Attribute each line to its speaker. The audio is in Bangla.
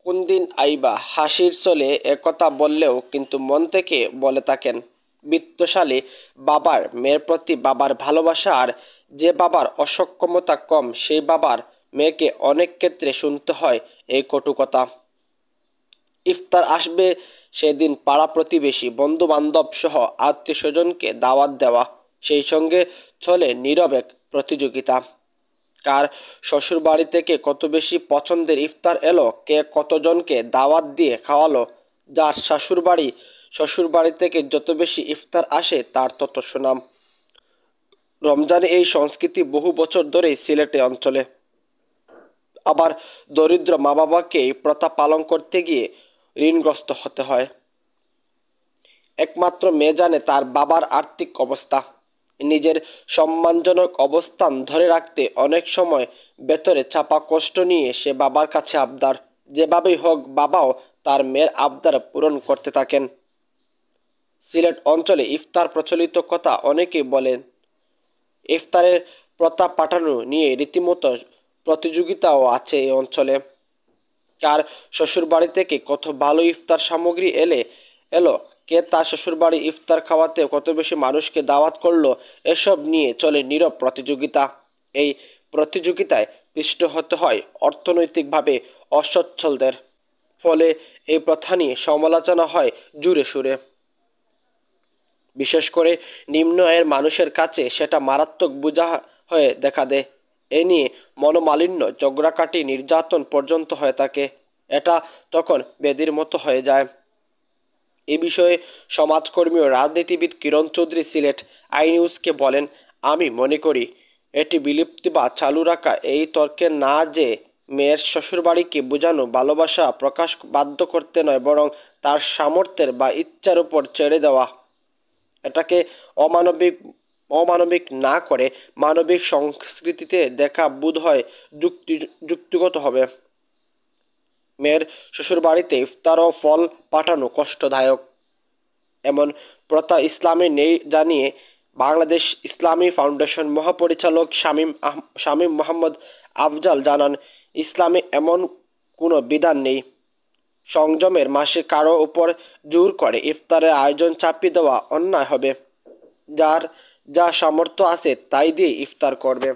Speaker 1: কোন দিন আইবা হাসির চলে একথা বললেও কিন্তু মন থেকে বলে থাকেন। বিত্তশালী বাবার মেয়ের প্রতি বাবার ভালোবাসা, আর যে বাবার অসক্ষমতা কম সেই বাবার মেয়েকে অনেক ক্ষেত্রে শুনতে হয় এই কটু কথা। ইফতার আসবে সেদিন পাড়া প্রতিবেশী বন্ধু বান্ধব সহ আত্মীয় স্বজনকে দাওয়াত দেওয়া, সেই সঙ্গে চলে নীরব এক প্রতিযোগিতা। কার শ্বশুর বাড়ি থেকে কত বেশি পছন্দের ইফতার এলো, কে কতজনকে দাওয়াত দিয়ে খাওয়ালো। যার শ্বশুর বাড়ি থেকে যত বেশি ইফতার আসে তার তত সুনাম। রমজানে এই সংস্কৃতি বহু বছর ধরেই সিলেটে অঞ্চলে। আবার দরিদ্র মা বাবাকে এই প্রথা পালন করতে গিয়ে ঋণগ্রস্ত হতে হয়। একমাত্র মেয়ে জানে তার বাবার আর্থিক অবস্থা। নিজের সম্মানজনক অবস্থান ধরে রাখতে অনেক সময় ভেতরে চাপা কষ্ট নিয়ে সে বাবার কাছে আবদার, যেভাবেই হোক বাবাও তার মেয়ের আবদার পূরণ করতে থাকেন। সিলেট অঞ্চলে ইফতার প্রচলিত কথা অনেকেই বলেন। ইফতারের প্রথা পাঠানো নিয়ে রীতিমতো প্রতিযোগিতাও আছে এই অঞ্চলে। কার শ্বশুরবাড়ি থেকে কত ভালো ইফতার সামগ্রী এলো, কে তার শ্বশুরবাড়ি ইফতার খাওয়াতে কত বেশি মানুষকে দাওয়াত করলো, এসব নিয়ে চলে নীরব প্রতিযোগিতা। এই প্রতিযোগিতায় পিষ্ট হতে হয় অর্থনৈতিকভাবে অসচ্ছলদের। ফলে এই প্রথা নিয়ে সমালোচনা হয় জুড়ে সুরে। বিশেষ করে নিম্ন আয়ের মানুষের কাছে সেটা মারাত্মক বোঝা হয়ে দেখা দেয়। এ নিয়ে মনোমালিন্য, ঝগড়াকাটি, নির্যাতন পর্যন্ত হয়ে থাকে। এটা তখন ব্যাধির মতো হয়ে যায়। এ বিষয়ে সমাজকর্মী ও রাজনীতিবিদ কিরণ চৌধুরী সিলেট আই নিউজকে বলেন, আমি মনে করি এটি বিলুপ্তি বা চালু রাখা এই তর্কে না, যে মেয়ের শ্বশুরবাড়িকে বোঝানো ভালোবাসা প্রকাশ বাধ্য করতে নয়, বরং তার সামর্থ্যের বা ইচ্ছার উপর ছেড়ে দেওয়া। এটাকে অমানবিক না করে মানবিক সংস্কৃতিতে দেখা বোধ হয় যুক্তিগত হবে। মেয়ের শ্বশুরবাড়িতে ইফতার ও ফল পাঠানো কষ্টদায়ক, এমন প্রথা ইসলামে নেই জানিয়ে বাংলাদেশ ইসলামী ফাউন্ডেশন মহাপরিচালক শামীম মোহাম্মদ আফজাল জানান, ইসলামে এমন কোনো বিধান নেই। সংযমের মাসে কারো উপর জোর করে ইফতারের আয়োজন চাপিয়ে দেওয়া অন্যায় হবে। যার যা সামর্থ্য আছে তাই দিয়ে ইফতার করবে।